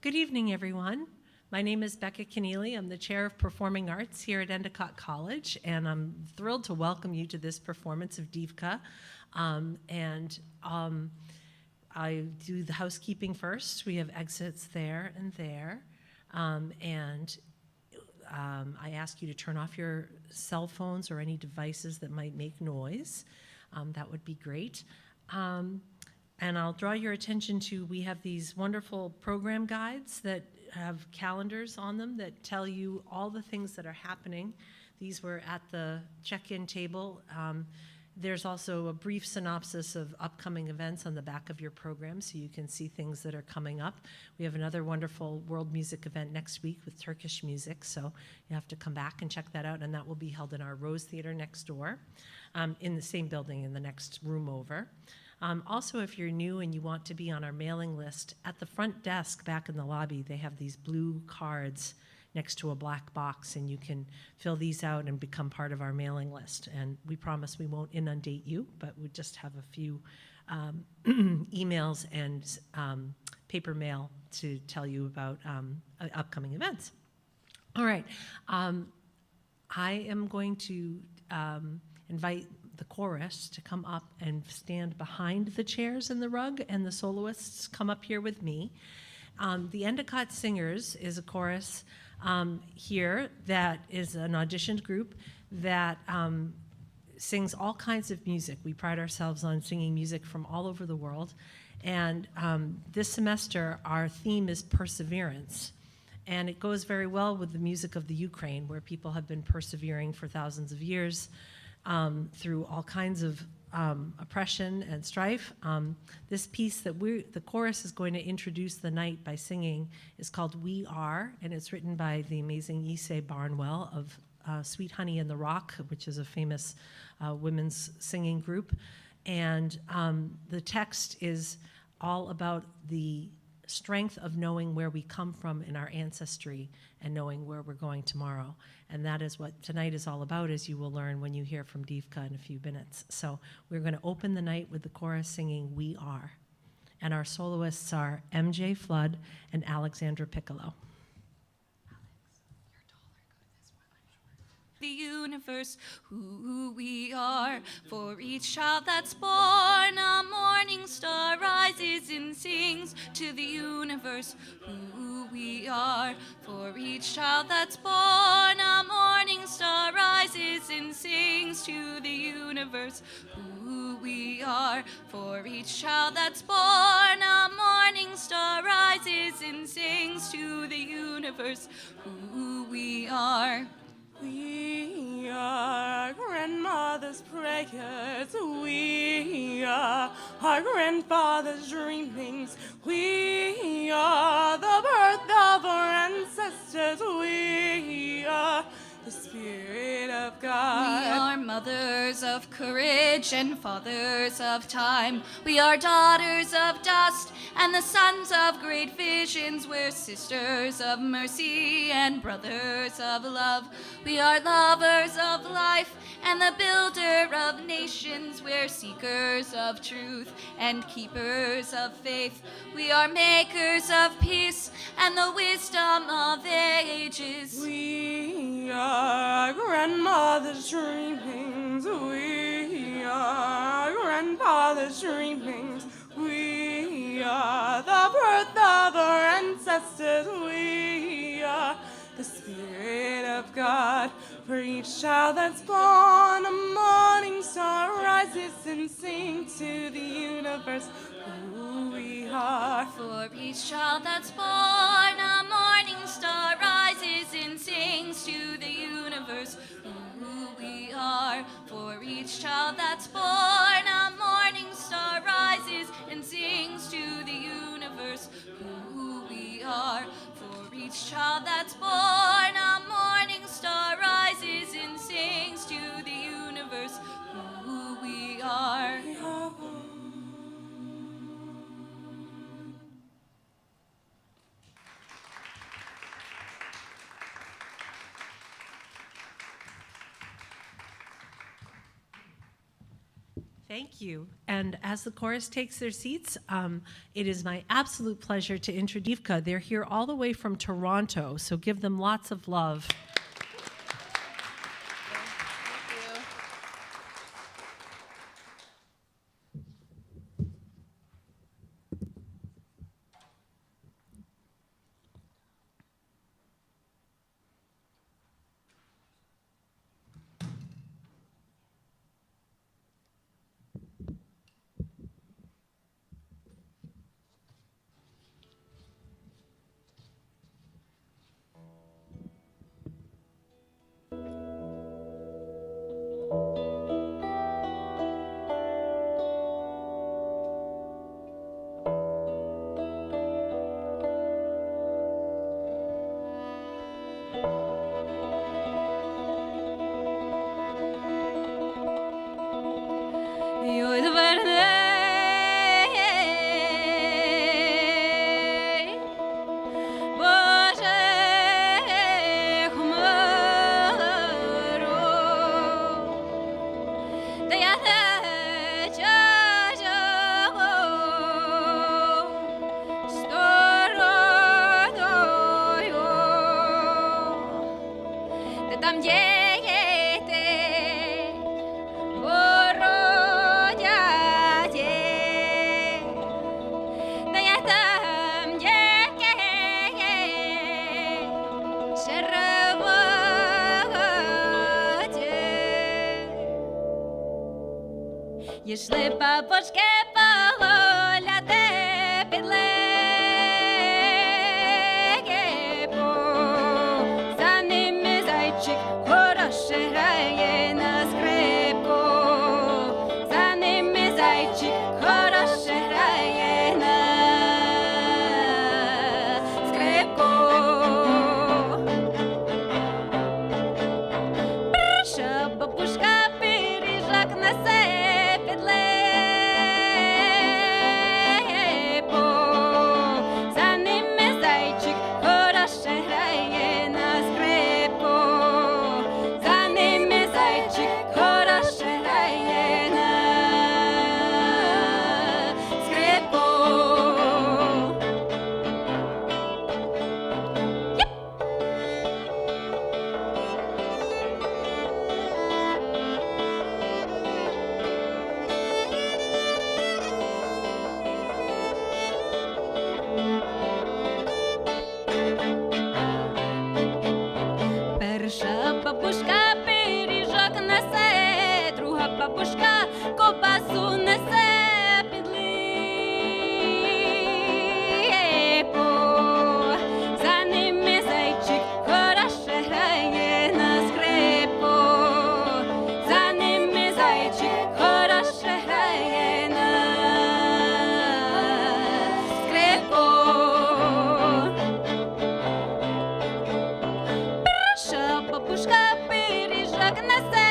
Good evening, everyone. My name is Becca Keneally. I'm the Chair of Performing Arts here at Endicott College, and I'm thrilled to welcome you to this performance of Divka. I do the housekeeping first. We have exits there and there. I ask you to turn off your cell phones or any devices that might make noise. That would be great. And I'll draw your attention to, we have these wonderful program guides that have calendars on them that tell you all the things that are happening. These were at the check-in table. There's also a brief synopsis of upcoming events on the back of your program, so you can see things that are coming up. We have another wonderful world music event next week with Turkish music, so you have to come back and check that out, and that will be held in our Rose Theater next door, in the same building in the next room over. Also, if you're new and you want to be on our mailing list, at the front desk back in the lobby, they have these blue cards next to a black box, and you can fill these out and become part of our mailing list. And we promise we won't inundate you, but we just have a few emails and paper mail to tell you about upcoming events. All right, I am going to invite the chorus to come up and stand behind the chairs in the rug, and the soloists come up here with me. The Endicott Singers is a chorus here that is an auditioned group that sings all kinds of music. We pride ourselves on singing music from all over the world. And this semester, our theme is perseverance. And it goes very well with the music of the Ukraine, where people have been persevering for thousands of years through all kinds of oppression and strife. This piece that the chorus is going to introduce the night by singing is called We Are, and it's written by the amazing Issei Barnwell of Sweet Honey in the Rock, which is a famous women's singing group. And the text is all about the strength of knowing where we come from in our ancestry and knowing where we're going tomorrow. And that is what tonight is all about, as you will learn when you hear from Divka in a few minutes. So we're going to open the night with the chorus singing We Are. And our soloists are MJ Flood and Alexandra Piccolo. The universe, who we are. For each child that's born, a morning star rises and sings to the universe, who we are. For each child that's born, a morning star rises and sings to the universe, who we are. For each child that's born, a morning star rises and sings to the universe, who we are. We are grandmother's prayers, we are our grandfather's dreamings, we are the birth of our ancestors, we are the Spirit of God. We are mothers of courage and fathers of time. We are daughters of dust and the sons of great visions. We're sisters of mercy and brothers of love. We are lovers of life and the builder of nations. We're seekers of truth and keepers of faith. We are makers of peace and the wisdom of ages. We are grandmother's dreamings, we are grandfather's dreamings, we are the birth of our ancestors, we are the Spirit of God. For each child that's born, a morning star rises and sings to the universe, who we are. For each child that's born, a morning star rises and sings to the universe, who we are. For each child that's born, a morning star rises and sings to the universe, who we are. For each child that's born, a morning star rises and sings to the universe, who we are. Thank you. And as the chorus takes their seats, it is my absolute pleasure to introduce Divka. They're here all the way from Toronto, so give them lots of love. Йшли бабушки погуляти під липу. За ними зайчик хороше грає на скрипку. За ними зайчик хороше грає на скрипку. Перша бабушка пиріжок несе під липу. За ними зайчик хороше грає на скрипку. За ними зайчик хороше грає на скрипку. Перша бабушка пиріжок несе, друга бабушка ковбасу несе під липу. За ними зайчик хороше грає на скрипку. За ними зайчик хороше грає на скрипку. Перша бабушка пиріжок несе,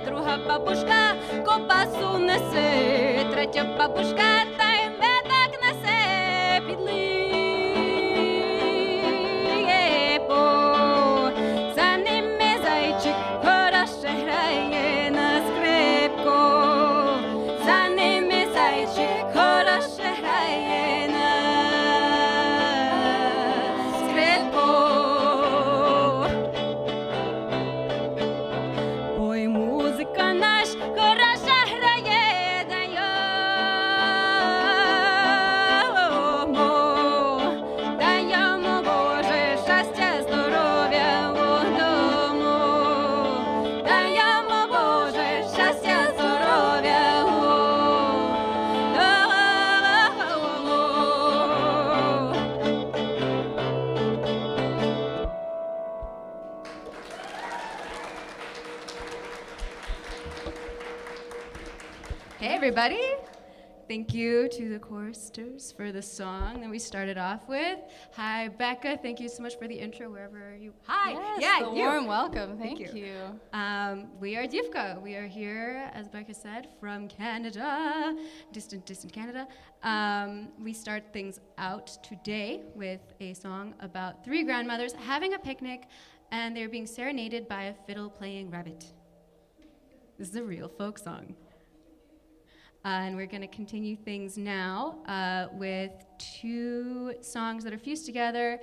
друга бабушка ковбасу несе, третя бабушка та й медок несе під липу. За ними зайчик хороше грає на скрипку. За ними зайчик хороше грає на скрипку. Ой, музика наш хороша грає, даємо Боже щастя, здоров'я у дому. Даємо Боже щастя, здоров'я у дому. Hey everybody! Thank you to the choristers for the song that we started off with. Hi Becca, thank you so much for the intro wherever you. Hi, Yes, the you. warm welcome. Thank you. you. We are Divka. We are here, as Becca said, from Canada, distant Canada. We start things out today with a song about three grandmothers having a picnic, and they're being serenaded by a fiddle-playing rabbit. This is a real folk song. And we're going to continue things now with two songs that are fused together.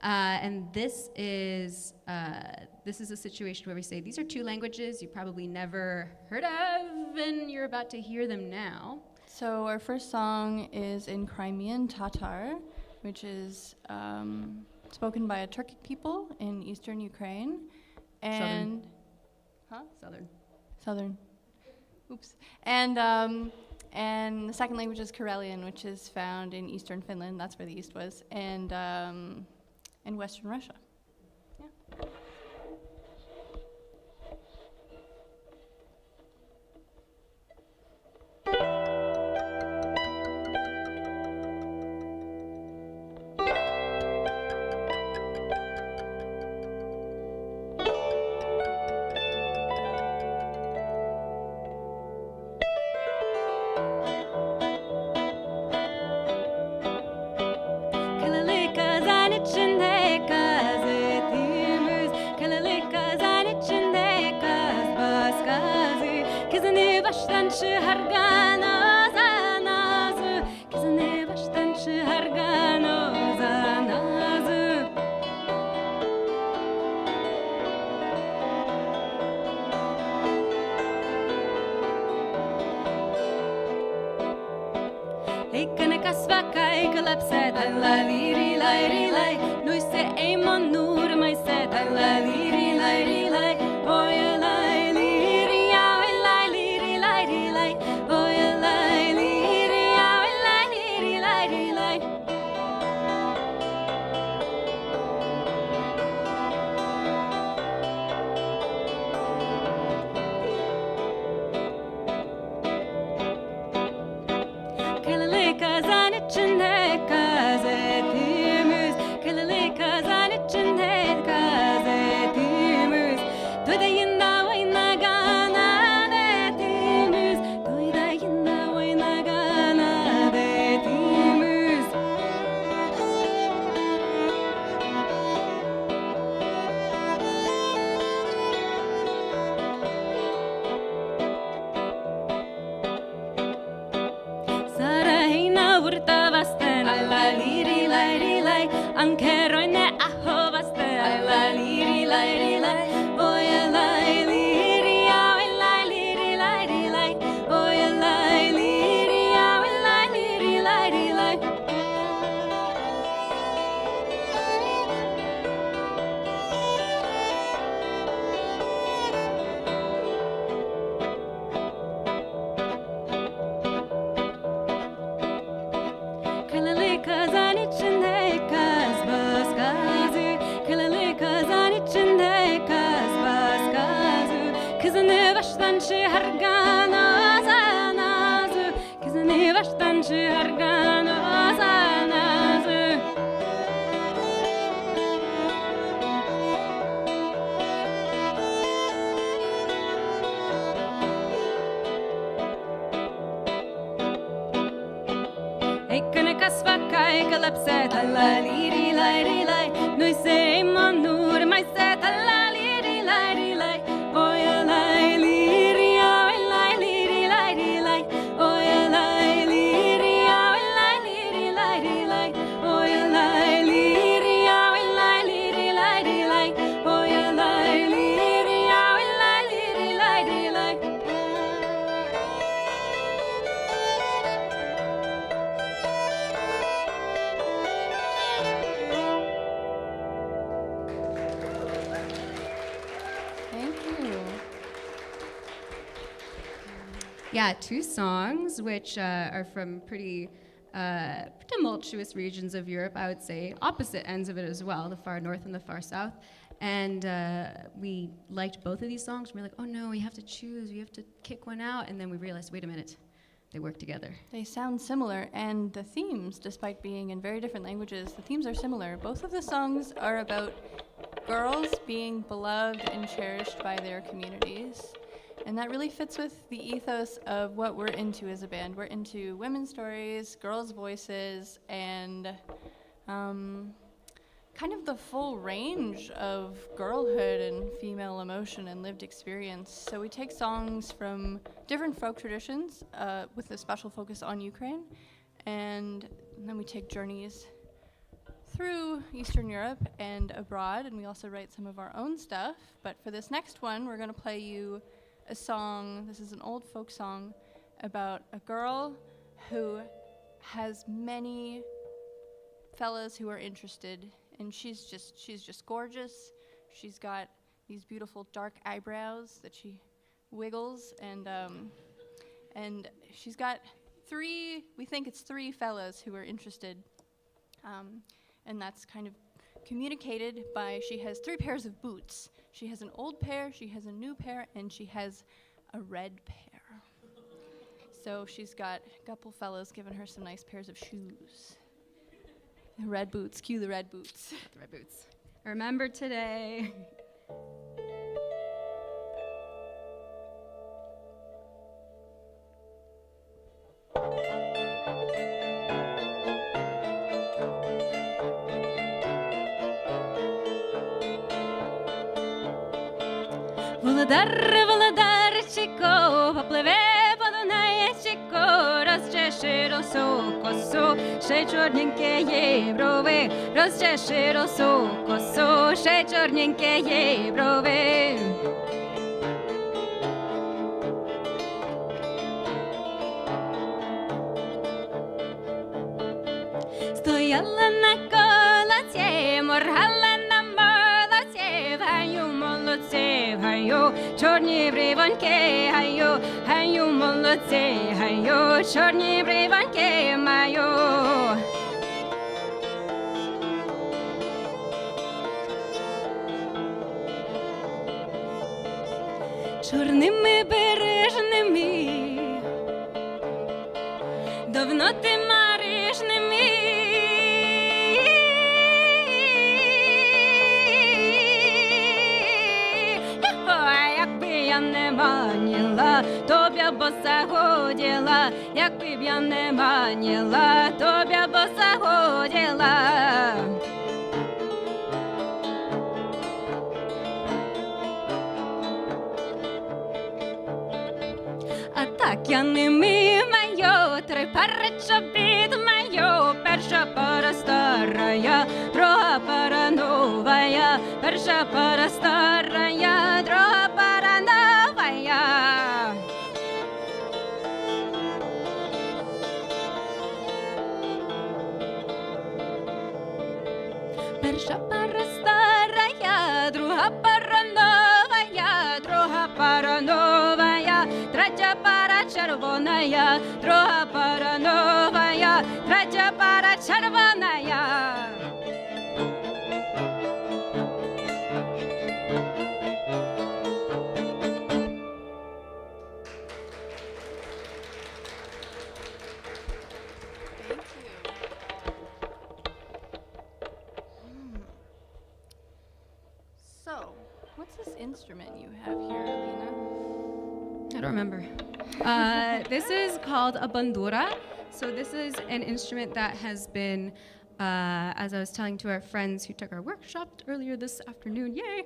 And this is a situation where we say these are two languages you probably never heard of, and you're about to hear them now. So our first song is in Crimean Tatar, which is spoken by a Turkic people in eastern Ukraine. And Southern. Oops. And the second language is Karelian, which is found in eastern Finland. That's where the east was, and in western Russia. Yeah. Yeah, two songs which are from pretty tumultuous regions of Europe, I would say, opposite ends of it as well, the far north and the far south. And we liked both of these songs. We were like, oh no, we have to choose, we have to kick one out. And then we realized, wait a minute, they work together. They sound similar, and the themes, despite being in very different languages, the themes are similar. Both of the songs are about girls being beloved and cherished by their communities. And that really fits with the ethos of what we're into as a band. We're into women's stories, girls' voices, and kind of the full range of girlhood and female emotion and lived experience. So we take songs from different folk traditions with a special focus on Ukraine, and then we take journeys through Eastern Europe and abroad, and we also write some of our own stuff. But for this next one, we're going to play you a song. This is an old folk song about a girl who has many fellas who are interested, and she's just gorgeous. She's got these beautiful dark eyebrows that she wiggles, and she's got three fellas who are interested, and that's kind of communicated by, she has 3 pairs of boots. She has an old pair, she has a new pair, and she has a red pair. So she's got a couple fellas giving her some nice pairs of shoes. The red boots, cue the red boots. The red boots. Remember today. Володарчико, попливе по Дунаєчико, розчеши росу косу, ще чорненьке є брови, розчеши росу косу, ще чорненьке є брови. Стояла на колоці, моргала на молоці, гаю молодці, гаю, чорні брівоньки, гаю, гаю молодці, гаю, чорні брівоньки маю. Чорними бережними, давно ти мариш ними. Якби я не маніла, то б я боса ходила. Якби б я не маніла, то б я боса ходила. А так я ними маю, 3 пари чобіт маю. Перша пара старая, друга пара новая. Перша пара старая, друга пара новая. Перша пара старая, друга пара новая, друга пара новая, третя пара червоная, друга пара новая, третя пара червоная. So, what's this instrument you have here, Alina? I don't remember. This is called a bandura. So this is an instrument that has been, as I was telling to our friends who took our workshop earlier this afternoon, yay!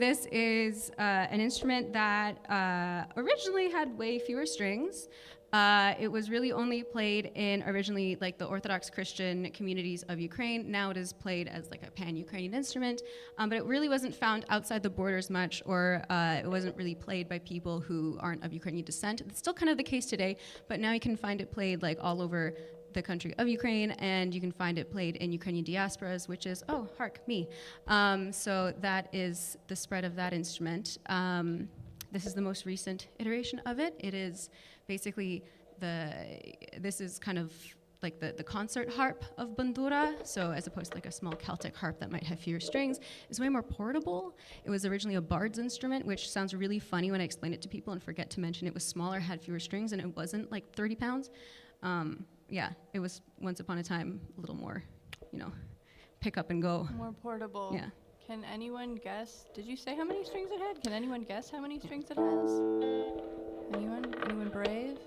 This is an instrument that originally had way fewer strings. It was really only played in originally like the Orthodox Christian communities of Ukraine. Now it is played as like a pan-Ukrainian instrument, but it really wasn't found outside the borders much, or it wasn't really played by people who aren't of Ukrainian descent. It's still kind of the case today, but now you can find it played like all over the country of Ukraine, and you can find it played in Ukrainian diasporas, which is, oh, hark, me. So that is the spread of that instrument. This is the most recent iteration of it. It is basically this is kind of like the concert harp of bandura. So as opposed to like a small Celtic harp that might have fewer strings, it's way more portable. It was originally a bard's instrument, which sounds really funny when I explain it to people and forget to mention it was smaller, had fewer strings, and it wasn't like 30 pounds. Yeah, it was once upon a time a little more, pick up and go. More portable. Yeah. Can anyone guess? Did you say how many strings it had? Can anyone guess how many strings it has? Anyone? Anyone brave?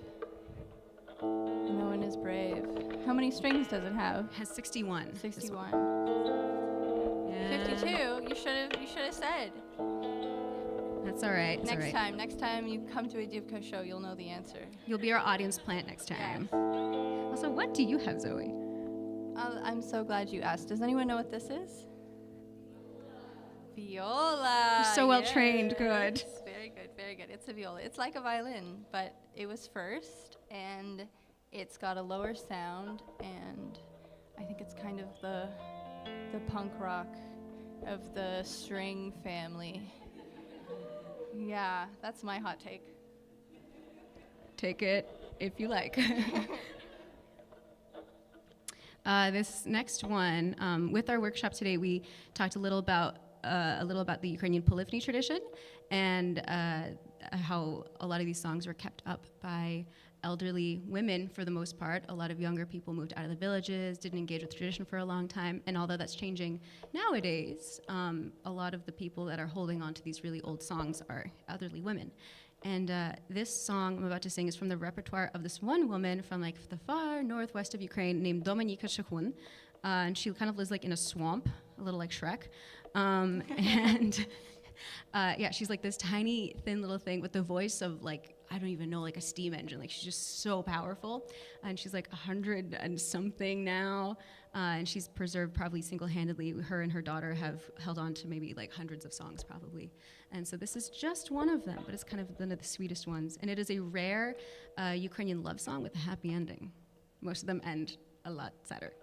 No one is brave. How many strings does it have? It has 61. 61. too. You should have said. That's all right. It's all right. Next time you come to a Divka show, you'll know the answer. You'll be our audience plant next time. Also, what do you have, Zoe? I'm so glad you asked. Does anyone know what this is? Viola. You're so well trained. Good. Very good, very good. It's a viola. It's like a violin, but it was first, and it's got a lower sound, and I think it's kind of the punk rock of the string family. Yeah, that's my hot take. Take it if you like. This next one, with our workshop today, we talked a little about the Ukrainian polyphony tradition and how a lot of these songs were kept up by elderly women for the most part. A lot of younger people moved out of the villages, didn't engage with tradition for a long time, and although that's changing nowadays, a lot of the people that are holding on to these really old songs are elderly women. And this song I'm about to sing is from the repertoire of this one woman from like the far northwest of Ukraine named Dominika Shehun. And she kind of lives like in a swamp, a little like Shrek. Yeah, she's like this tiny, thin little thing with the voice of like, I don't even know, like a steam engine. Like she's just so powerful. And she's like 100 and something now. And she's preserved probably single-handedly. Her and her daughter have held on to maybe like hundreds of songs probably. And so this is just one of them, but it's kind of one of the sweetest ones. And it is a rare Ukrainian love song with a happy ending. Most of them end a lot sadder.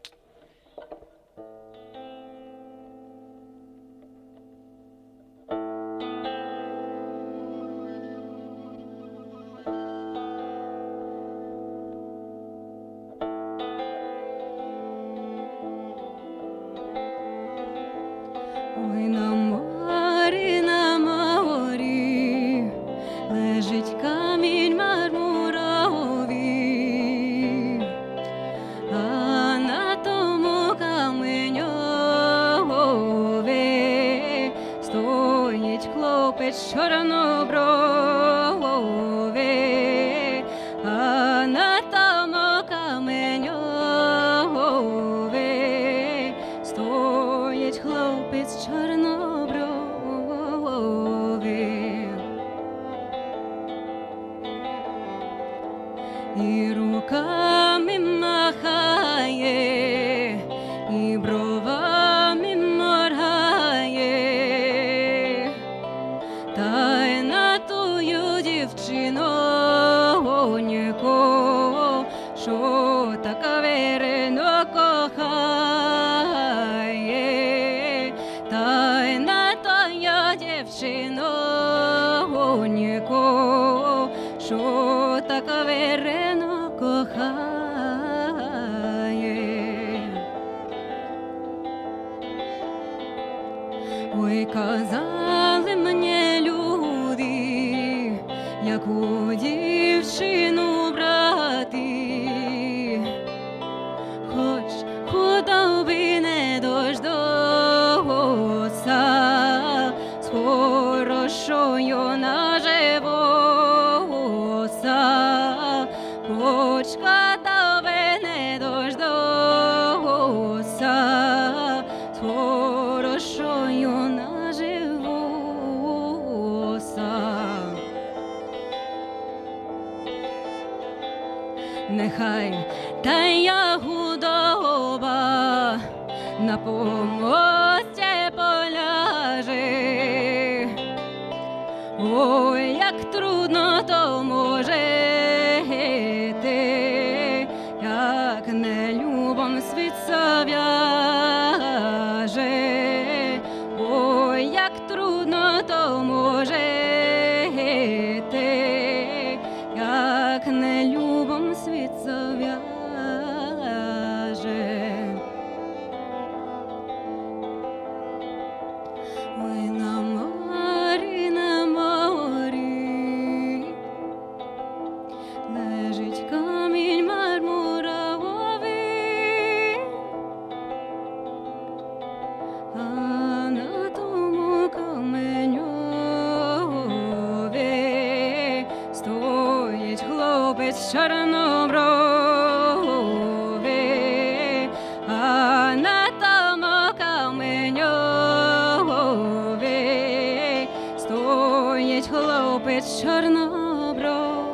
Ой, казали мені люди, яку дівчину брати, хоч худо би не дождався, з хорошою наживося, хоч кота би не дождався, з хорошою нехай тая худоба на помості поляже. Ой, як трудно то може йти, як нелюбом світ зав'яже. Ой, як трудно то може йти, як нелюбом світ зав'яже. Ой, на морі лежить камінь мармуровий, а на тому каменьові стоїть хлопець чорнобровий, а на тому каменьові сидить хлопець чорнобровий.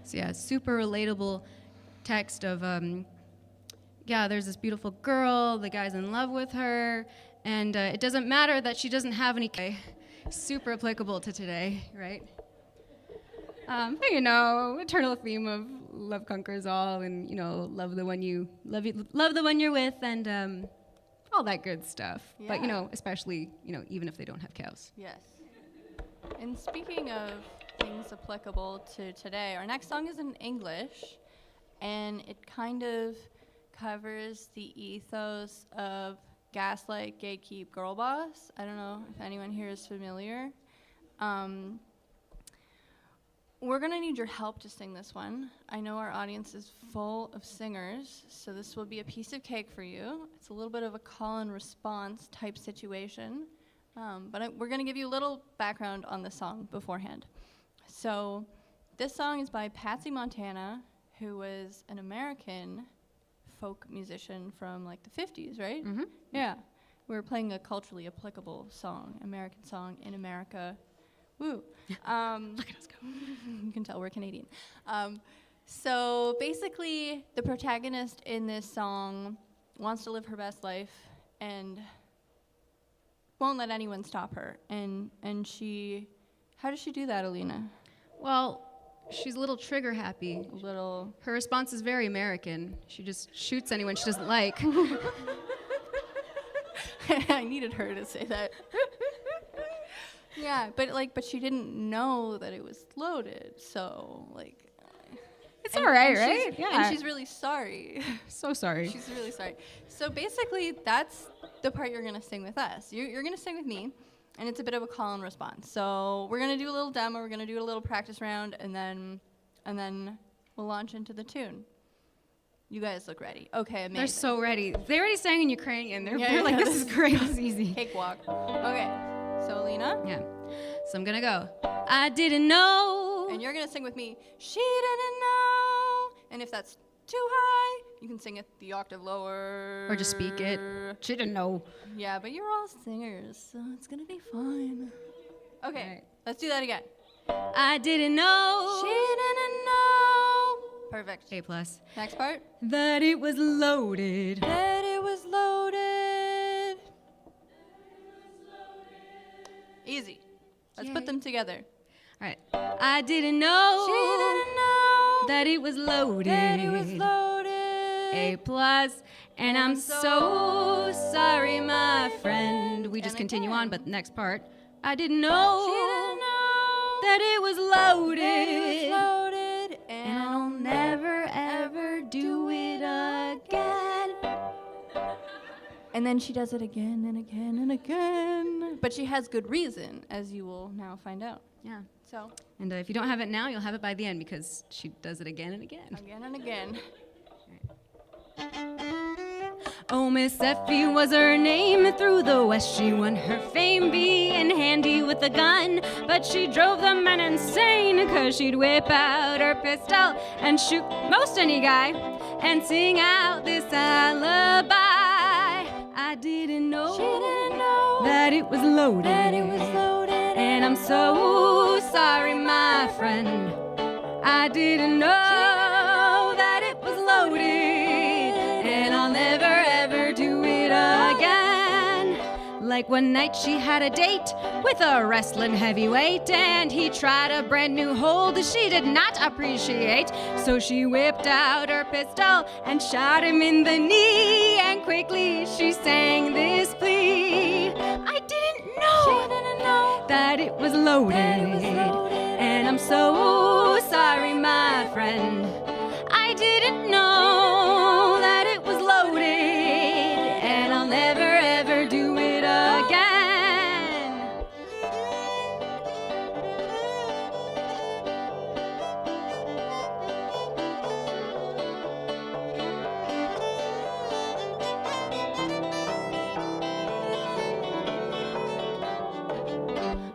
So yeah, super relatable text of, there's this beautiful girl, the guy's in love with her, and it doesn't matter that she doesn't have any. Super applicable to today, right? But eternal theme of love conquers all, and love the one you're with, and all that good stuff. Yeah. But especially even if they don't have cows. Yes. And speaking of things applicable to today, our next song is in English, and it kind of covers the ethos of gaslight, gatekeep, girl boss. I don't know if anyone here is familiar. We're gonna need your help to sing this one. I know our audience is full of singers, so this will be a piece of cake for you. It's a little bit of a call and response type situation, but we're gonna give you a little background on the song beforehand. So this song is by Patsy Montana, who was an American folk musician from like the 50s, right? Mm-hmm. Yeah. We were playing a culturally applicable song, American song in America. Woo. Look at us go. You can tell we're Canadian. So basically, the protagonist in this song wants to live her best life and won't let anyone stop her. And she, how does she do that, Alina? Well, she's a little trigger happy. A little. Her response is very American. She just shoots anyone she doesn't like. I needed her to say that. Yeah, but she didn't know that it was loaded, so It's all right, and right? And she's really sorry. So sorry. She's really sorry. So basically, that's the part you're gonna sing with us. You're gonna sing with me, and it's a bit of a call and response. So we're gonna do a little demo. We're gonna do a little practice round, and then we'll launch into the tune. You guys look ready. Okay, amazing. They're so ready. They already sang in Ukrainian. They're Yeah, like, yeah, this is great. This is easy. Cakewalk. Okay. So Alina. Yeah. So I'm gonna go. I didn't know. And you're gonna sing with me. She didn't know. And if that's too high, you can sing it the octave lower. Or just speak it. She didn't know. Yeah, but you're all singers, so it's gonna be fine. Okay, Right. let's do that again. I didn't know. She didn't know. Perfect. A plus. Next part. That it was loaded. That it was loaded. Easy. Let's put Yay. them together. All right. I didn't know. She didn't know. That it was loaded. That it was loaded. A plus. And I'm so sorry, my friend. We just And continue again. on, but the next part. I didn't know. She didn't know. That it was loaded. That it was loaded. And I'll never ever do it again. And then she does it again and again and again. But she has good reason, as you will now find out. Yeah. So, And if you don't have it now, you'll have it by the end because she does it again and again. again and again. Oh, Miss Effie was her name. Through the West she won her fame, being handy with a gun. But she drove the men insane, 'cause she'd whip out her pistol and shoot most any guy and sing out this lullaby. I didn't know, She didn't know that it was loaded. that it was loaded. And I'm so sorry, my friend. I didn't know that it was loaded. And I'll never ever do it again. Like one night she had a date with a wrestling heavyweight, and he tried a brand new hold she did not appreciate. So she whipped out her pistol and shot him in the knee, and quickly she sang this plea. I didn't know, She didn't know that it was loaded. that it was loaded. And I'm so sorry, my friend. I didn't know that it was loaded. And I'll never ever do it again.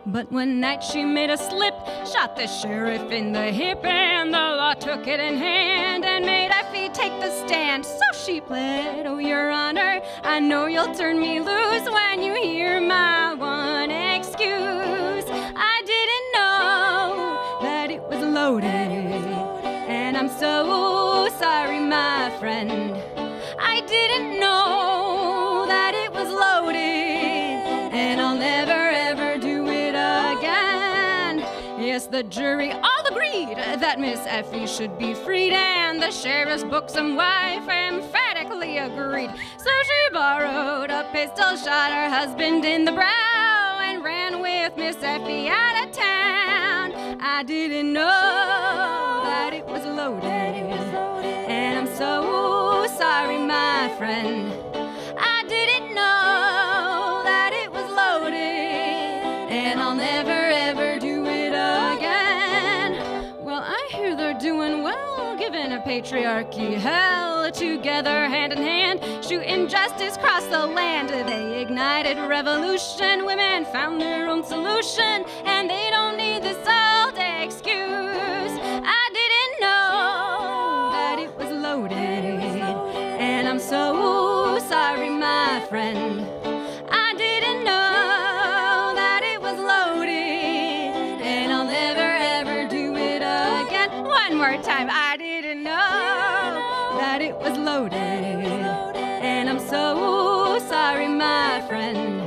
But one night she made a slip, shot shot the sheriff in the hip, and the law took it in hand and made Effie take the stand. So she pled, oh, Your Honor, I know you'll turn me loose when you hear my one excuse. I didn't know that it was loaded, and I'm so sorry, my friend. I didn't know that it was loaded, and I'll never ever do it again. Yes, the jury all agreed that Miss Effie should be freed, and the sheriff's buxom wife emphatically agreed. So she borrowed a pistol, shot her husband in the brow, and ran with Miss Effie out of town. I didn't know that it was loaded, and I'm so sorry, my friend. I didn't know that it was loaded, and I'll never ever do it again. Well, I hear they're doing well, giving a patriarchy hell, together hand in hand, shooting justice across the land. They ignited revolution, women found their own solution, and they don't need this old excuse. I didn't know that it was loaded, and I'm so sorry, my friend. I didn't know that it was loaded, and I'll never ever do it again. One more time. I didn't know that it was loaded, and I'm so sorry, my friend.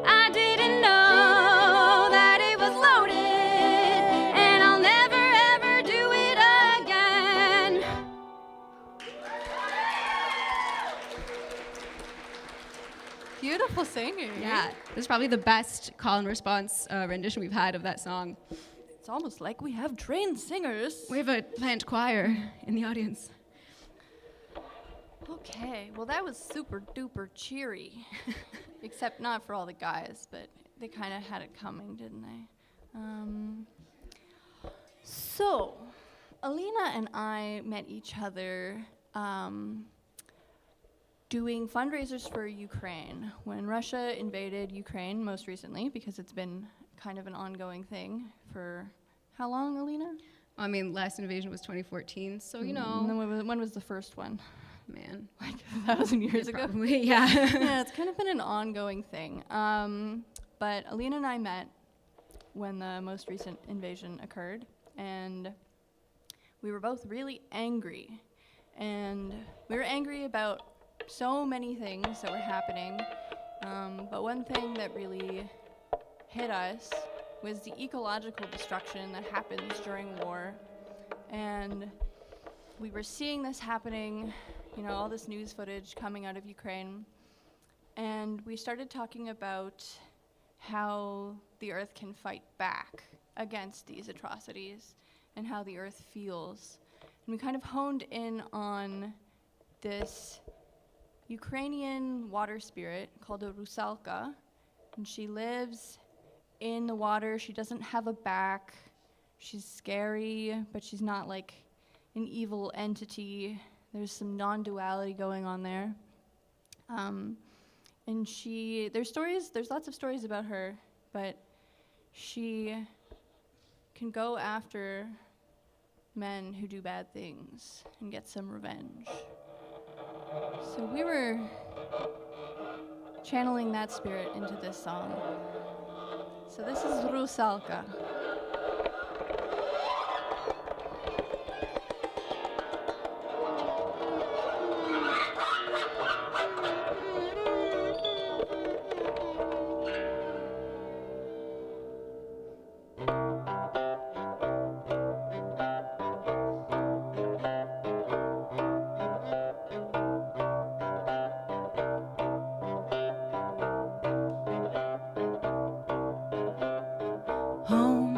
I didn't know that it was loaded, and I'll never ever do it again. Beautiful singing. Yeah, this is probably the best call and response rendition we've had of that song. It's almost like we have trained singers. We have a plant choir in the audience. Okay, well that was super duper cheery. Except not for all the guys, but they kind of had it coming, didn't they? So, Alina and I met each other doing fundraisers for Ukraine when Russia invaded Ukraine most recently, because it's been kind of an ongoing thing for how long, Alina? I mean, last invasion was 2014, so you And know, then when was the first one? man, Like 1,000 years ago? probably, yeah. Yeah, it's kind of been an ongoing thing. But Alina and I met when the most recent invasion occurred, and we were both really angry. And we were angry about so many things that were happening, but one thing that really hit us was the ecological destruction that happens during war. And we were seeing this happening, you know, all this news footage coming out of Ukraine, and we started talking about how the earth can fight back against these atrocities and how the earth feels. And we kind of honed in on this Ukrainian water spirit called a rusalka, and she lives in the water. She doesn't have a back. She's scary, but she's not like an evil entity. There's some non-duality going on there. And there's lots of stories about her, but she can go after men who do bad things and get some revenge. So we were channeling that spirit into this song. So this is Rusalka. Home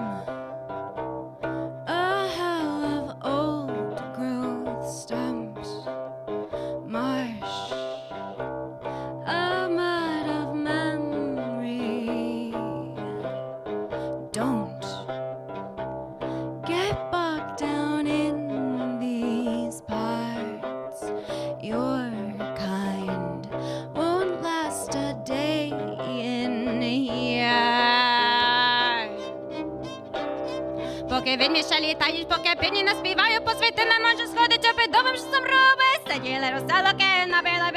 Поки вільніше літають, поки півні наспіваю, по світи не можу сходити, підумав, що сам робить. Сиділи русалоки, набила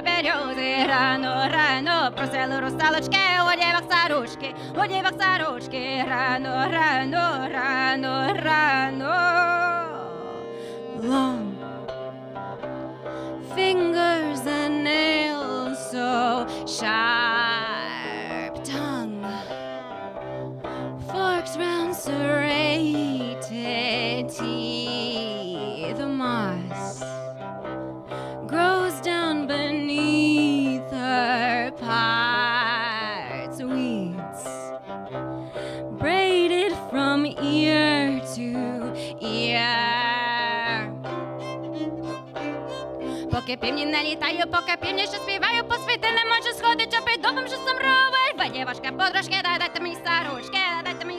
берюзи. Рано, рано, просили русалочки, одівах саручки. Рано, рано, рано, рано. Long fingers and nails so sharp, tongue forks round serrated teeth. The moss grows down beneath her parts. Weeds braided from ear to ear. Поки півні не літаю, поки півні ще співаю, по світи не можу сходити, підумав, що сам робить. Вадівашка, подружки, дайте мені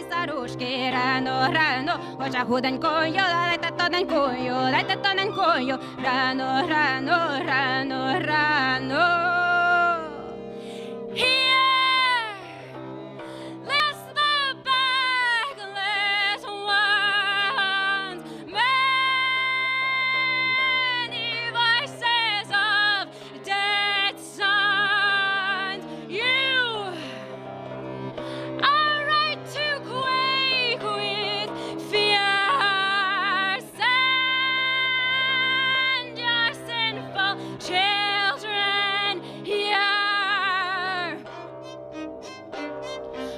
старушки. Рано, рано, хоча худенькою, дайте тоненькою. Рано, рано, рано, рано. Here lives the backless ones, many voices of dead sons. You are right to quake with fear. Send your sinful children here.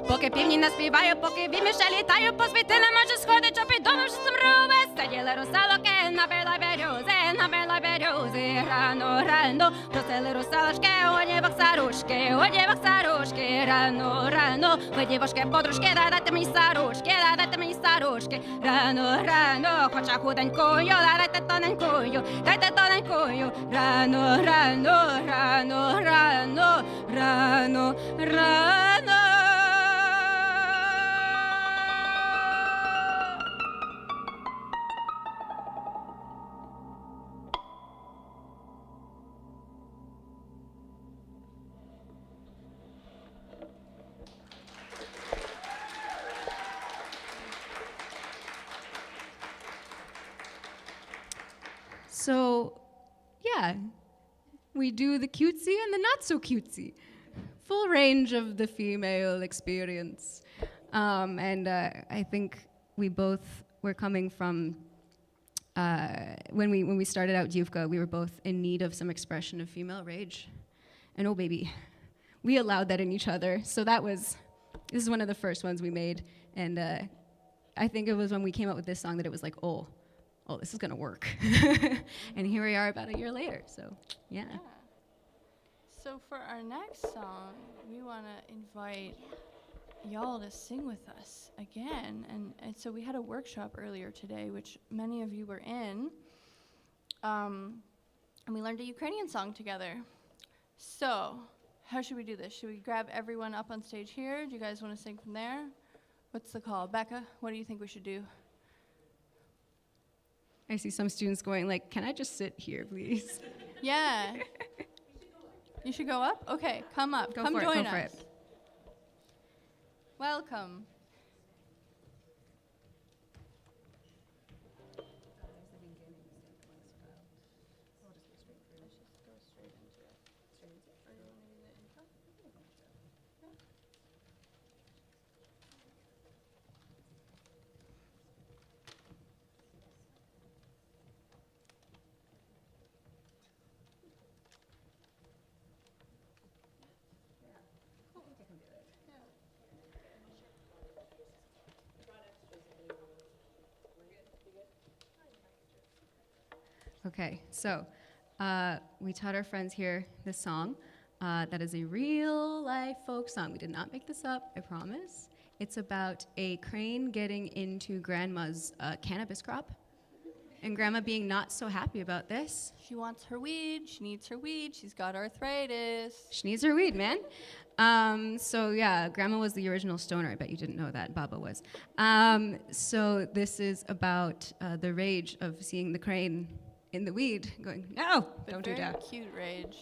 Поки півні наспіваю, поки віміше літаю, по світи не можу сходити, що підумав, що сам робить. Сиділи русалоки, набила берюзи. Рано, рано, просили русалочки, одівах саручки. Рано, рано, ви дівушки, подружки, дайте мені старушки. Рано, рано, хоча худенькою, дайте тоненькою. Рано, рано, рано, рано, рано, рано. So, yeah, we do the cutesy and the not so cutesy. Full range of the female experience. I think we both were coming from, when we started out Divka, we were both in need of some expression of female rage. And oh baby, we allowed that in each other. So this is one of the first ones we made. And I think it was when we came up with this song that it was like, oh, this is gonna work. And here we are about a year later, so yeah. So for our next song, we wanna invite y'all to sing with us again. And so we had a workshop earlier today, which many of you were in. And we learned a Ukrainian song together. So how should we do this? Should we grab everyone up on stage here? Do you guys wanna sing from there? What's the call? Becca, what do you think we should do? I see some students going like, can I just sit here, please? Yeah. You should go up? Okay, come up. Go come for it, join go for us. it. Welcome. Okay, so we taught our friends here this song. That is a real life folk song. We did not make this up, I promise. It's about a crane getting into grandma's cannabis crop, and grandma being not so happy about this. She wants her weed. She needs her weed. She's got arthritis. She needs her weed, man. So yeah, grandma was the original stoner. I bet you didn't know that. Baba was. So this is about the rage of seeing the crane in the weed, going, no, But don't do very that. cute rage.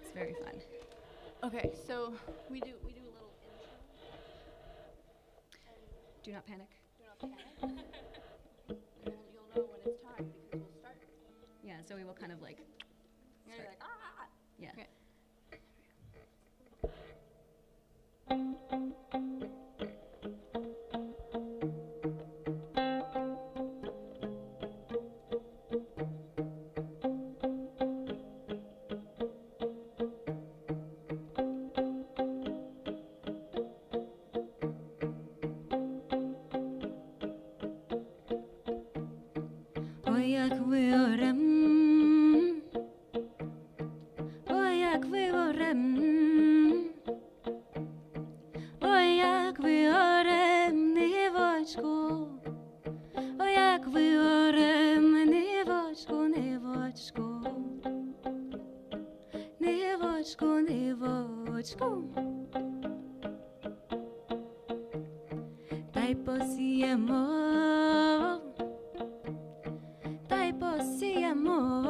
It's very fun. Okay, so we do a little intro. Do not panic. You'll know when it's time because we'll start. Yeah, Zoe will kind of like, You're like, ah! yeah. Okay. Ой, як ви орем, ой, як ви орем, ой, як ви орем, нивочку, ой, як ви орем, нивочку, нивочку, нивочку, нивочку. Та й посіємо, та й посіємо,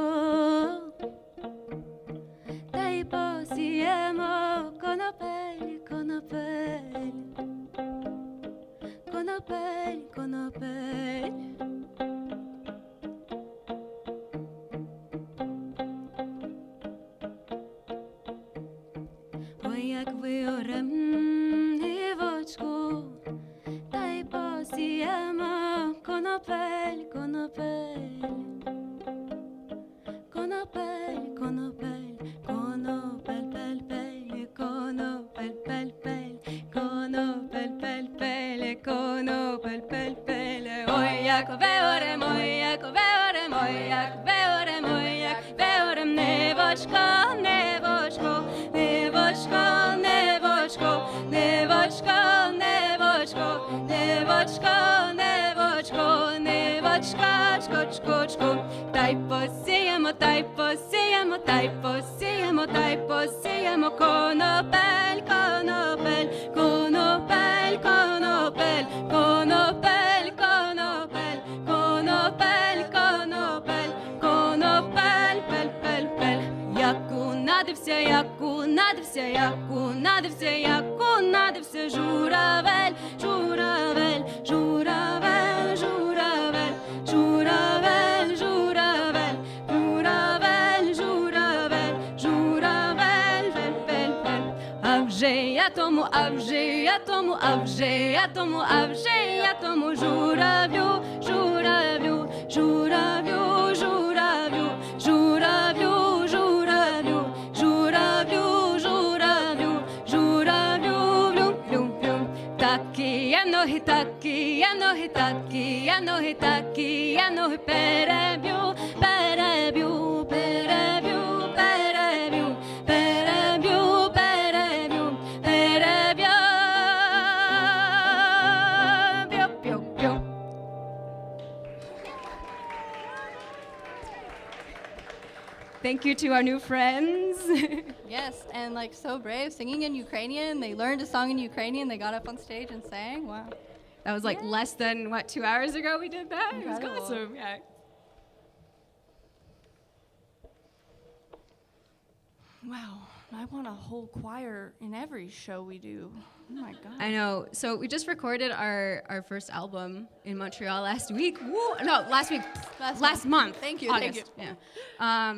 та й посіємо конопель, конопель, конопель, конопель. Ой, як ви орем, дівочку, та й посіємо конопель, конопель, конопель, конопель, конопель, пель, пель, конопель, пель, пель, конопель, пель, пель, конопель, пель, пель. Ой, як ви орем, ой, як ви орем, ой, як ви орем, ой, як ви орем, невочко, невочко, невочко, невочко, невочко, невочко, невочко, невочко, невочка, чко, чко, чко. Та й посіємо, та й посіємо, та й посіємо, та й посіємо конопель, конопель, конопель, конопель, конопель, конопель, конопель, конопель, конопель, пель, пель, пель. Як унадився, як унадився, як унадився, як унадився журавель, журавель, журавель, журавель, журавель, журавель, журавель, журавель, журавель, пель, пель, пель. А вже я тому, а вже я тому, а вже я тому, а вже я тому журавлю, журавлю, журавлю, журавлю, журавлю, журавлю, журавлю, журавлю, журавлю, влю, влю, влю. Такі я ноги, такі я ноги, такі я ноги, такі я ноги переб'ю, переб'ю, переб'ю, переб'ю, переб'ю, переб'ю, переб'ю, б'ю, б'ю, б'ю. Thank you to our new friends. Yes, and like so brave, singing in Ukrainian. They learned a song in Ukrainian. They got up on stage and sang. Wow. That was like less than, what, 2 hours ago we did that? Incredible. It was awesome, yeah. Wow. I want a whole choir in every show we do. Oh my God. I know. So we just recorded our first album in Montreal last week. Woo! No, last week. Last month. Thank you, August. thank you. Yeah.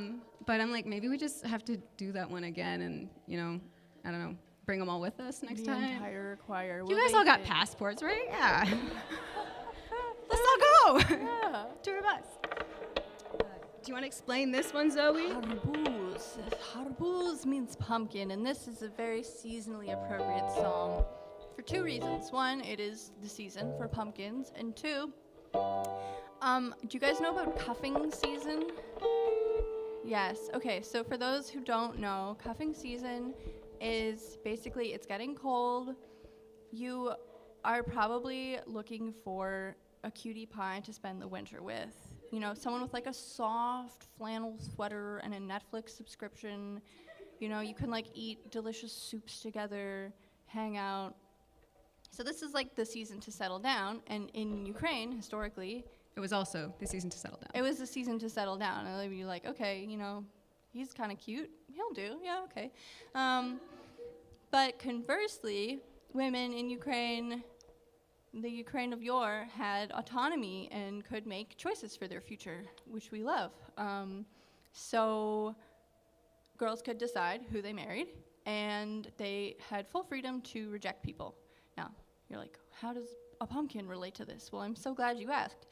But I'm like, maybe we just have to do that one again and, you know, I don't know, bring them all with us next The time. entire choir. You will guys all make got it. passports, right? Yeah. Let's all go. Yeah. Tour bus. Do you want to explain this one, Zoe? Harbuz. Harbuz means pumpkin, and this is a very seasonally appropriate song for two reasons. One, it is the season for pumpkins, and two, do you guys know about cuffing season? Yes. Okay, so for those who don't know, cuffing season is basically it's getting cold. You are probably looking for a cutie pie to spend the winter with. You know, someone with like a soft flannel sweater and a Netflix subscription. You know, you can like eat delicious soups together, hang out. So this is like the season to settle down. And in Ukraine, historically, It was also the season to settle down. it was the season to settle down. And they'd be like, okay, you know, he's kind of cute. He'll do. Yeah, okay. But conversely, women in Ukraine the Ukraine of yore had autonomy and could make choices for their future, which we love. So girls could decide who they married, and they had full freedom to reject people. Now, you're like, how does a pumpkin relate to this? Well, I'm so glad you asked.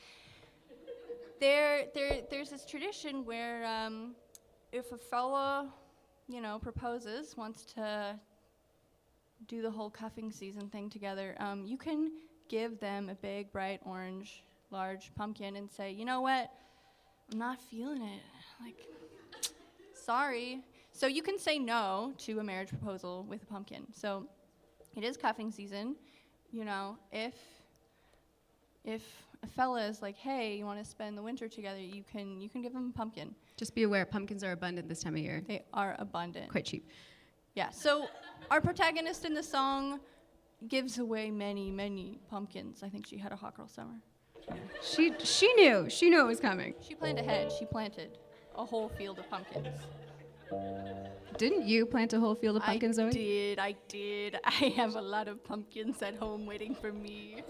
There's this tradition where if a fella, proposes, wants to do the whole cuffing season thing together, you can give them a big, bright, orange, large pumpkin and say, you know what, I'm not feeling it. Like, sorry. So you can say no to a marriage proposal with a pumpkin. So it is cuffing season. If a fella is like, hey, you want to spend the winter together, you can give him a pumpkin. Just be aware, pumpkins are abundant this time of year. They are abundant. Quite cheap. Yeah, so our protagonist in the song gives away many, many pumpkins. I think she had a hot girl summer. She knew it was coming. She planned ahead. She planted a whole field of pumpkins. Didn't you plant a whole field of pumpkins, Zoe? I did. I have a lot of pumpkins at home waiting for me.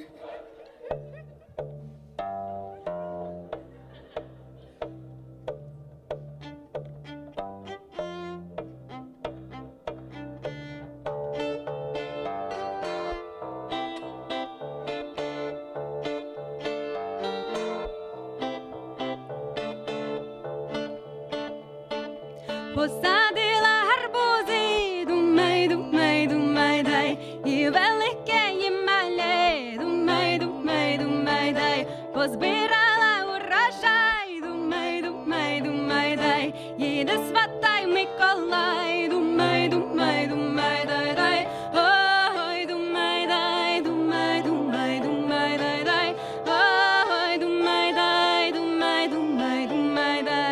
Посадила гарбузи, думай, думай, думай, дай, і велике їм мале, думай, думай, думай, дай, позбирала урожай, думай, думай, думай, дай, їде сватай Миколай, думай, думай, думай, дай, дай, ой, думай, дай, думай, думай, думай, дай, дай, ой, думай, дай, думай, думай, думай, дай.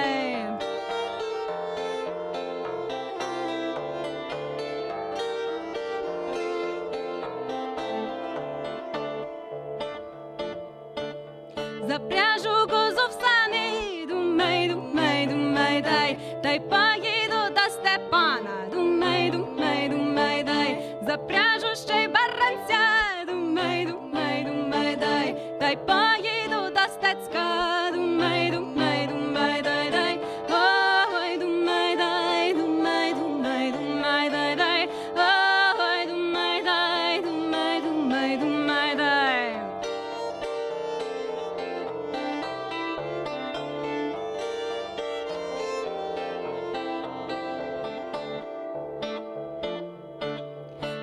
Запряжу козу в сани, думай, думай, думай, дай, дай поїду до Степана, думай, думай, думай, дай, запряжу ще й баранця, думай, думай, думай, дай, дай поїду до Стецька, думай, думай, думай, дай, дай, ой, думай, дай, думай, думай, думай, дай, дай, ой, думай, дай, думай, думай, думай, дай.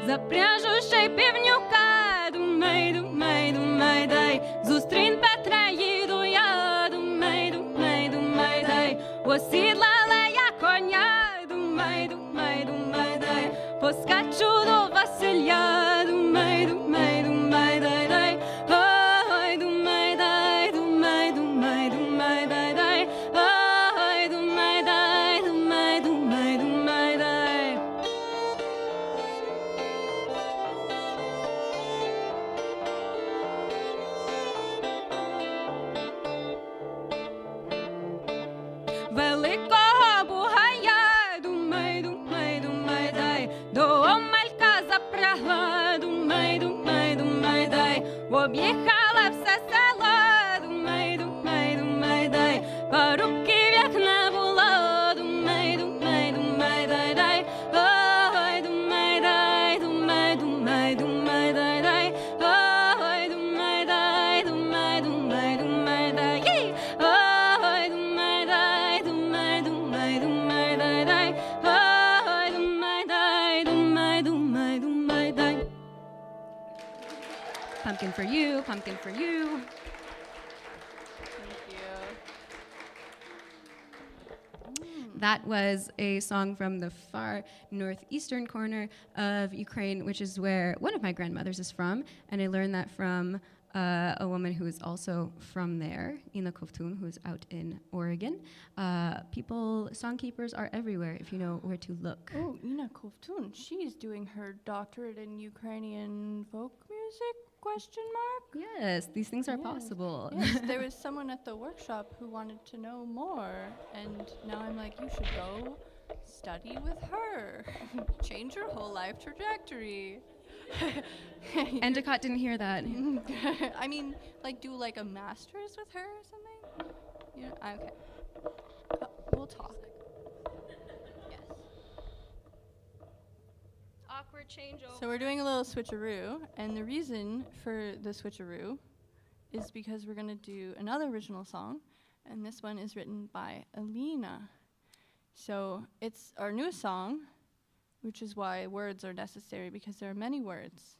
Запряжу ще й півнюка, думай, думай, думай, дай, зустрін Петра їду я, думай, думай, думай, дай, осідлала я коня, думай, думай, думай, дай, поскачу до Василя, думай, думай, думай, дай, дай, ой, думай, дай, думай, думай, думай, дай, дай, ой, думай, дай, думай, думай, думай, дай. Великого бугая, думай, думай, думай, дай, до омалька запрягла, думай, думай, думай, дай, об'їхала все село, думай, думай, думай, дай, парубків як не було, думай, думай, думай, дай, дай, ой, думай, дай, думай, думай, думай, дай, дай, ой, думай, дай, думай, думай, думай, дай, ой, думай, дай, думай, думай, думай, дай, дай, ой, думай, дай, думай, думай, думай, дай. Pumpkin for you, pumpkin for you. Thank you. That was a song from the far northeastern corner of Ukraine, which is where one of my grandmothers is from. And I learned that from a woman who is also from there, Alina Kuzma, who is out in Oregon. Songkeepers are everywhere if you know where to look. Oh, Alina Kuzma, she's doing her doctorate in Ukrainian folk music, question mark? Yes, these things are Yes. possible. Yes, there was someone at the workshop who wanted to know more, and now I'm like, you should go study with her. Change your whole life trajectory. Endicott didn't hear that. I mean, like, do like a master's with her or something? Yeah. Okay. We'll talk. Yes. Awkward changeover. So we're doing a little switcheroo, and the reason for the switcheroo is because we're gonna do another original song, and this one is written by Alina. So it's our newest song, which is why words are necessary, because there are many words.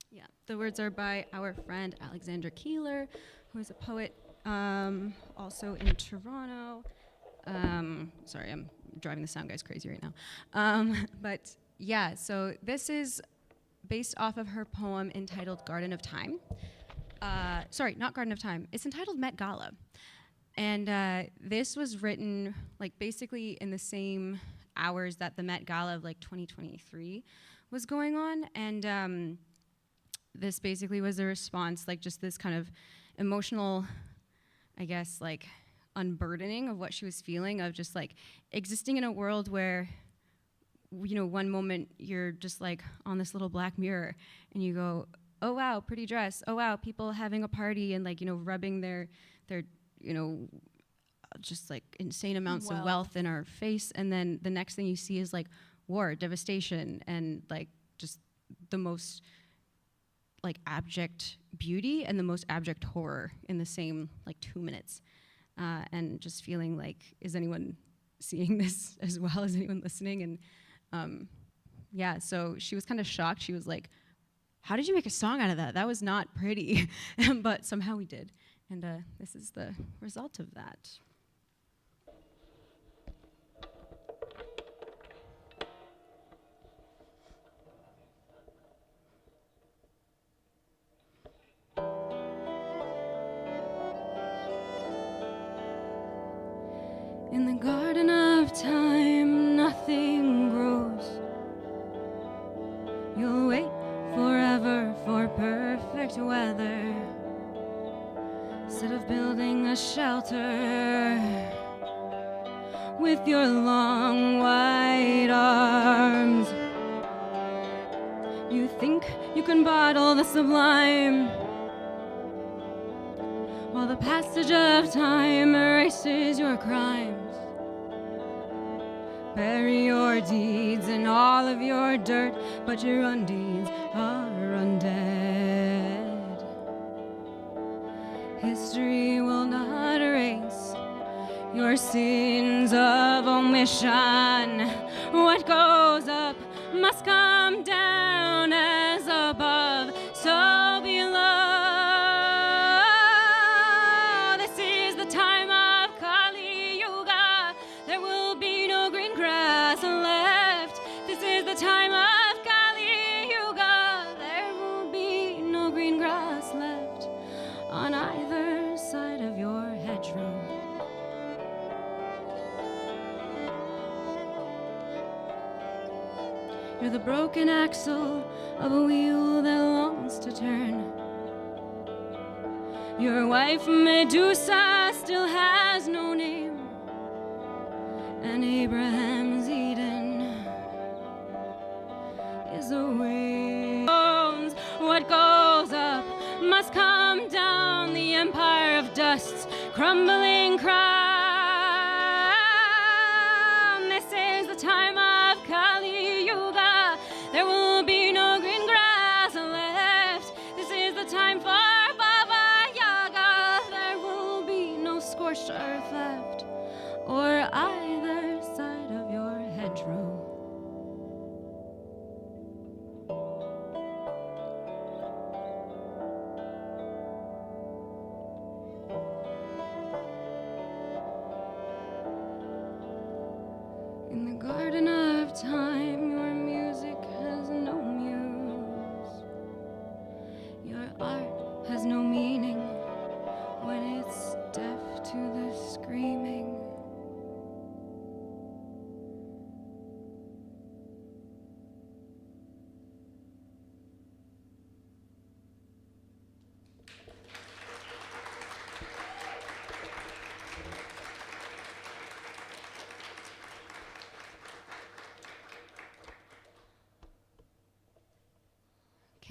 Yeah, the words are by our friend Alexandra Keeler, who is a poet, also in Toronto. Sorry, I'm driving the sound guys crazy right now. But yeah, so this is based off of her poem entitled Garden of Time. Sorry, not Garden of Time. It's entitled Met Gala. And this was written like basically in the same hours that the Met Gala of like 2023 was going on. And this basically was a response, like just this kind of emotional, I guess, like unburdening of what she was feeling, of just like existing in a world where, you know, one moment you're just like on this little black mirror and you go, oh wow, pretty dress, oh wow, people having a party and like, you know, rubbing their you know, just like insane amounts of wealth in our face. And then the next thing you see is like war, devastation, and like just the most like abject beauty and the most abject horror in the same like 2 minutes. And just feeling like, is anyone seeing this as well? Is anyone listening? And yeah, so she was kind of shocked. She was like, how did you make a song out of that? That was not pretty. But somehow we did. And this is the result of that. In the garden of time, nothing grows. You'll wait forever for perfect weather, instead of building a shelter with your long white arms. You think you can bottle the sublime, while the passage of time erases your crimes. Bury your deeds and all of your dirt, but your undeeds are undead. History will not erase your sins of omission. What goes up must come down as above, so below. This is the time of Kali Yuga. There will be no green grass left. This is the time of Kali Yuga. There will be no green grass left on either side of your hedgerow. You're the broken axle of a wheel that longs to turn. Your wife Medusa still has no name, and Abraham's Eden is away. What goes up must come down, the empire of dust's crumbling crown. This is the time of Kali Yuga. There will be no green grass left. This is the time for Baba Yaga. There will be no scorched earth left, or either side of your hedgerow. In the garden of time, your music has no muse. Your art has no meaning when it's deaf to the screaming.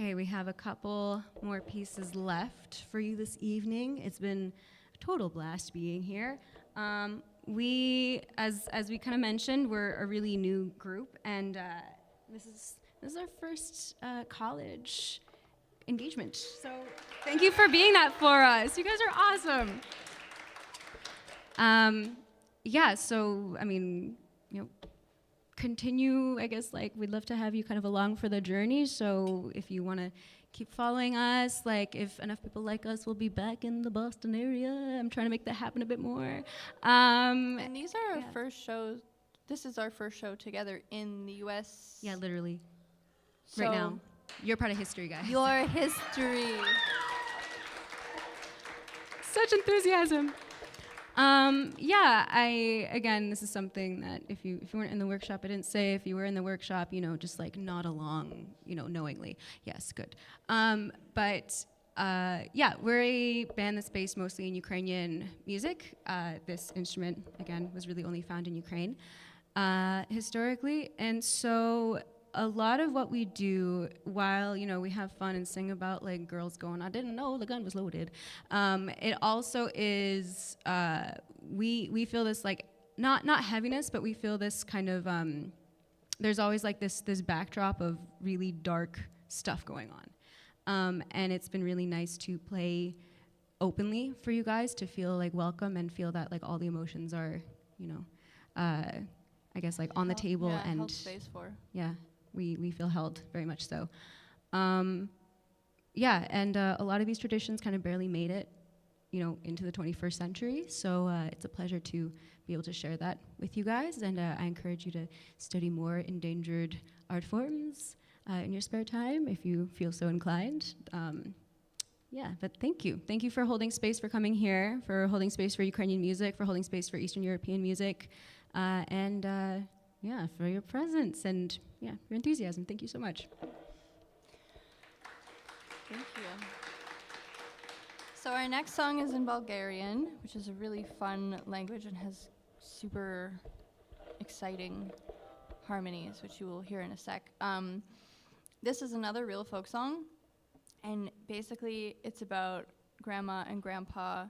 Okay, we have a couple more pieces left for you this evening. It's been a total blast being here. We, as we kind of mentioned, we're a really new group, and this is our first college engagement. So thank you for being that for us. You guys are awesome. Yeah. So I mean, continue. I guess we'd love to have you kind of along for the journey. So if you want to keep following us, if enough people like us, we'll be back in the Boston area. I'm trying to make that happen a bit more. And these are our first shows. This is our first show together in the U.S. Yeah, literally. So right now. You're part of history, guys. Your history. Such enthusiasm. Again, this is something that if you weren't in the workshop, I didn't say. If you were in the workshop, just nod along, knowingly. Yes, good. We're a band that's based mostly in Ukrainian music. This instrument, again, was really only found in Ukraine historically. And so a lot of what we do, while we have fun and sing about girls going, I didn't know the gun was loaded. It also is we feel this not heaviness, but we feel this kind of there's always this backdrop of really dark stuff going on, and it's been really nice to play openly for you guys to feel welcome and feel that all the emotions are I guess on the table and held space for. Yeah. We feel held, very much so. And a lot of these traditions kind of barely made it, into the 21st century. So it's a pleasure to be able to share that with you guys. And I encourage you to study more endangered art forms in your spare time if you feel so inclined. But thank you. Thank you for holding space, for coming here, for holding space for Ukrainian music, for holding space for Eastern European music, for your presence and your enthusiasm. Thank you so much. Thank you. So our next song is in Bulgarian, which is a really fun language and has super exciting harmonies, which you will hear in a sec. This is another real folk song, and basically it's about grandma and grandpa.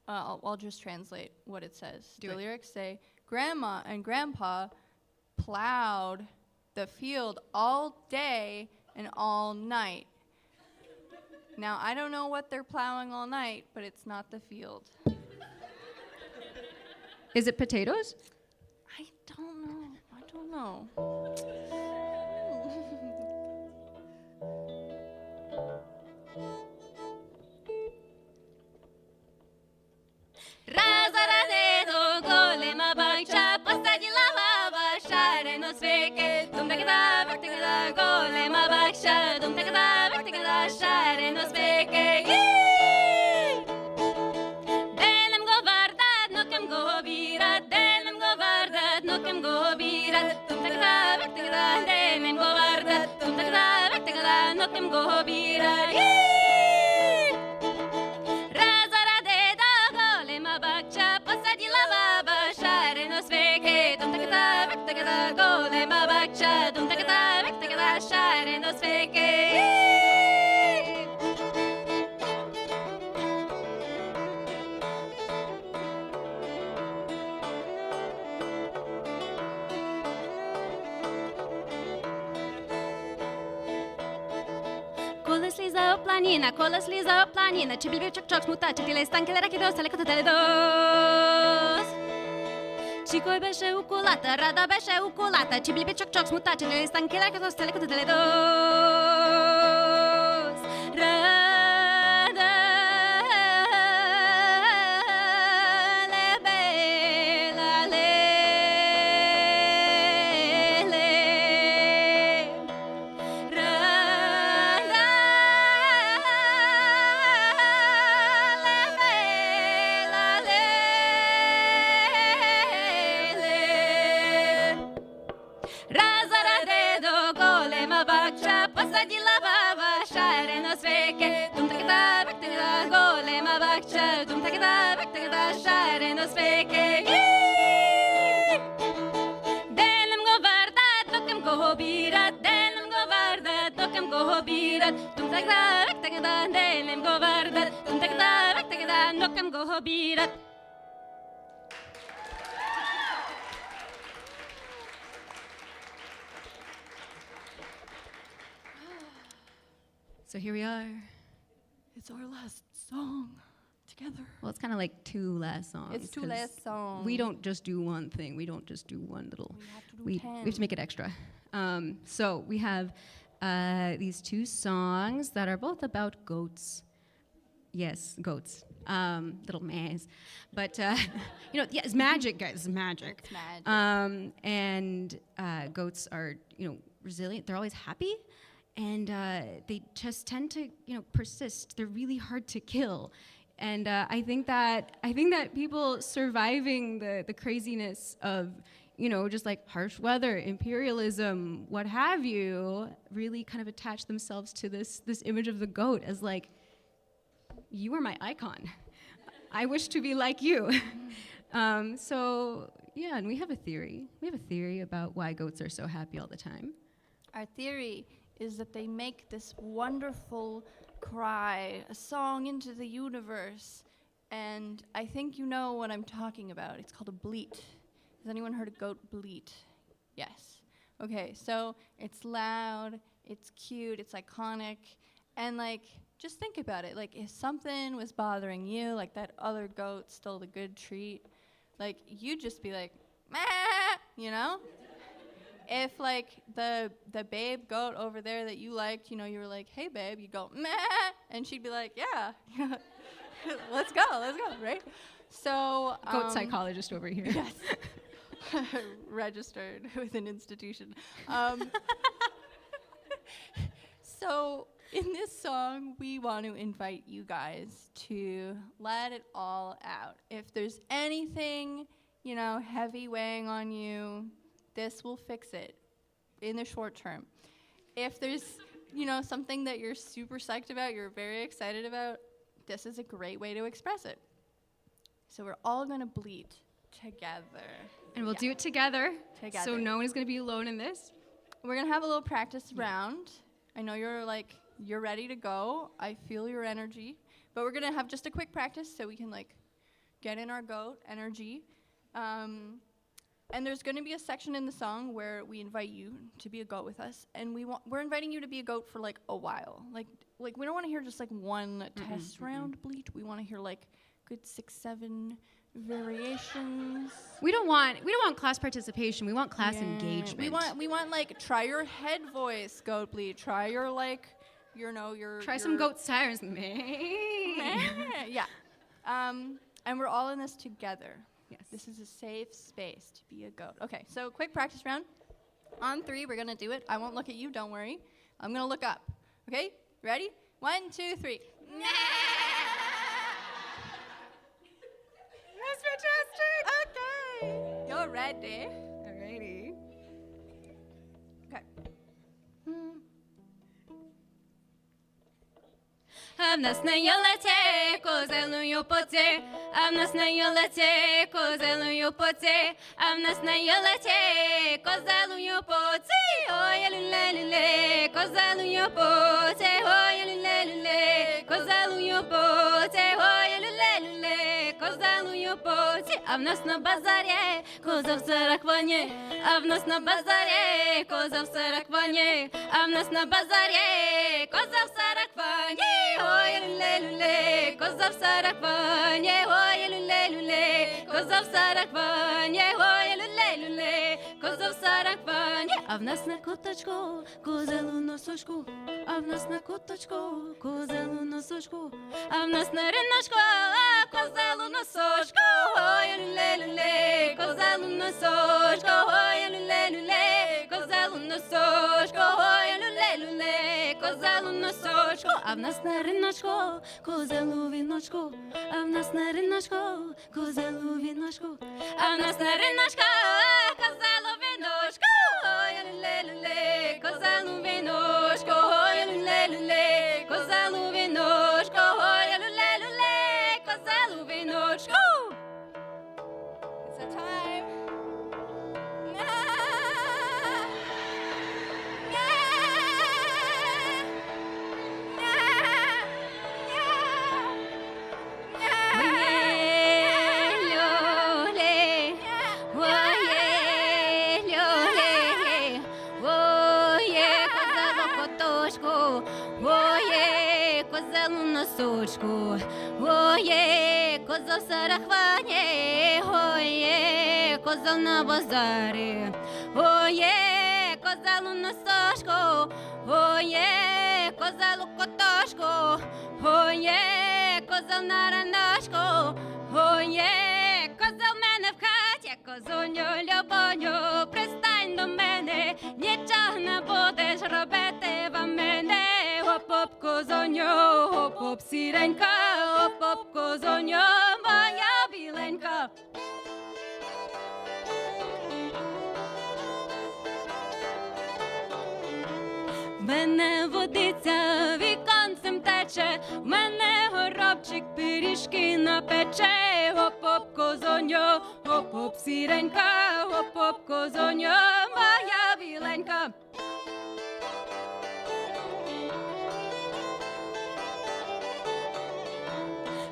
I'll just translate what it says. The lyrics say, Grandma and Grandpa plowed the field all day and all night. Now, I don't know what they're plowing all night, but it's not the field. Is it potatoes? I don't know. Кола слиза планина, чебилби чок-чок смутачи, ти ле станки ле ракидос, ле кота теледос. Чикой беше укулата, рада беше укулата, чебилби чок-чок смутачи, ти ле станки ле ракидос, ле кота теледос. Рада ле бела ле ле. nokam go birat, tum tagda tagda delem go vardat, tum tagda nokam go birat. So here we are. It's our last song together. Well, it's kind of like two last songs. It's two 'cause last songs. We don't just do one thing. We don't just do one little. We have to do We 10. have to make it extra. So we have these two songs that are both about goats. Yes, goats. Little mares. But, yeah, it's magic, guys. It's magic. It's magic. And goats are, resilient. They're always happy. And they just tend to, persist. They're really hard to kill. And I think that people surviving the craziness of, just like harsh weather, imperialism, what have you, really kind of attach themselves to this image of the goat as like, you are my icon. I wish to be like you. So yeah, and we have a theory. We have a theory about why goats are so happy all the time. Our theory is that they make this wonderful cry, a song into the universe. And I think you know what I'm talking about. It's called a bleat. Has anyone heard a goat bleat? Yes. Okay, so it's loud, it's cute, it's iconic, and like, just think about it. Like, if something was bothering you, like that other goat stole the good treat, like, you'd just be like, meh, If, like, the babe goat over there that you liked, you were like, hey, babe, you'd go, meh, and she'd be like, yeah, let's go, right? So, Goat psychologist over here. yes. Registered with an institution. So in this song, we want to invite you guys to let it all out. If there's anything, heavy weighing on you, this will fix it in the short term. If there's, something that you're super psyched about, you're very excited about, this is a great way to express it. So we're all going to bleat together. And we'll do it together. Together. So no one is going to be alone in this. We're going to have a little practice round. I know you're ready to go. I feel your energy. But we're going to have just a quick practice so we can, get in our goat energy. And there's going to be a section in the song where we invite you to be a goat with us. And we're inviting you to be a goat for, a while. Like we don't want to hear just, one test round bleat. We want to hear, good 6-7 variations. We don't want class participation. We want class engagement. We want try your head voice, goat bleat. Try your Try some goat sirens. Yeah. And we're all in this together. Yes. This is a safe space to be a goat. Okay, so quick practice round. On 3, we're gonna do it. I won't look at you, don't worry. I'm gonna look up. Okay? Ready? 1, 2, 3. That's fantastic. Okay. You're ready. Alrighty. Okay. I'm not snayolete, kozelun yo pote. I'm not snayolete, kozelun yo pote. I'm not snayolete, kozelun yo pote. Oh, yelulele, kozelun yo pote. Oh, yelulele, kozelun yo pote. Oh, yelulele, kozelun yo pote. I'm not na bazarie, kozov sarakvanie. I'm not na bazarie, kozov sarakvanie. I'm not na bazarie, kozov sarakvanie. Ой, люле, коза в саракване, ой, люле, коза в саракване, ой, люле, коза в саракване. А в нас на куточку, козелу носочку, а в нас на куточку, козелу носочку, а в нас на риночку, козелу носочку, ой, люле, козелу носочку, ой, люле, козелу носочку, ой, люле, козелу носочку, а в нас на риночку, козелу віночку, а в нас на риночку, козелу віночку, а в нас на риночку, козелу віночку, ой, люле, козелу віночку, ой, люле, козелу віночку, ой, люле, козелу віночку. It's a time. носочку. Ой, коза в сарахвані, ой, коза на базарі. Ой, коза в носочку, ой, коза в котошку. Ой, коза на раночку, ой, коза в мене в хаті, козоню, любоню, пристань до мене, нічого не будеш робити в мене. Оп-оп, козоню, оп-оп, сіренька, оп-оп, козоню, моя біленька. В мене водиця віконцем тече, в мене горобчик пиріжки напече. Оп-оп, козоньо, оп-оп, сіренька, оп-оп, козоньо, моя біленька.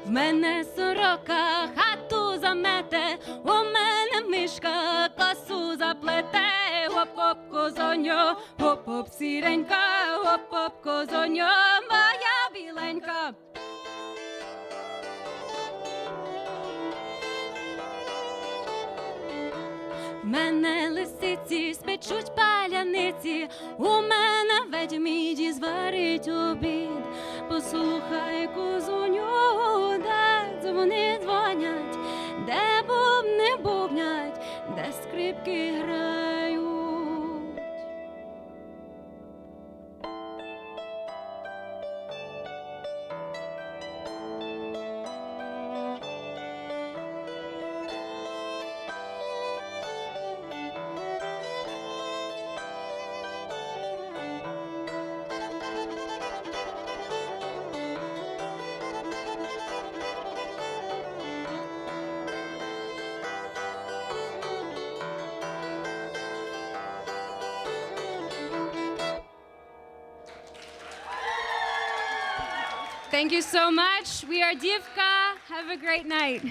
В мене сорока хату замете, у мене мишка косу заплете. Оп-оп, козоньо, оп-оп, сіренька, оп-оп, козоньо, моя біленька. В мене лисиці спечуть паляниці, у мене ведміді зварить обід. Послухай, козоню, де дзвони дзвонять, де бубни бубнять, де скрипки грають. Thank you so much. We are Divka. Have a great night.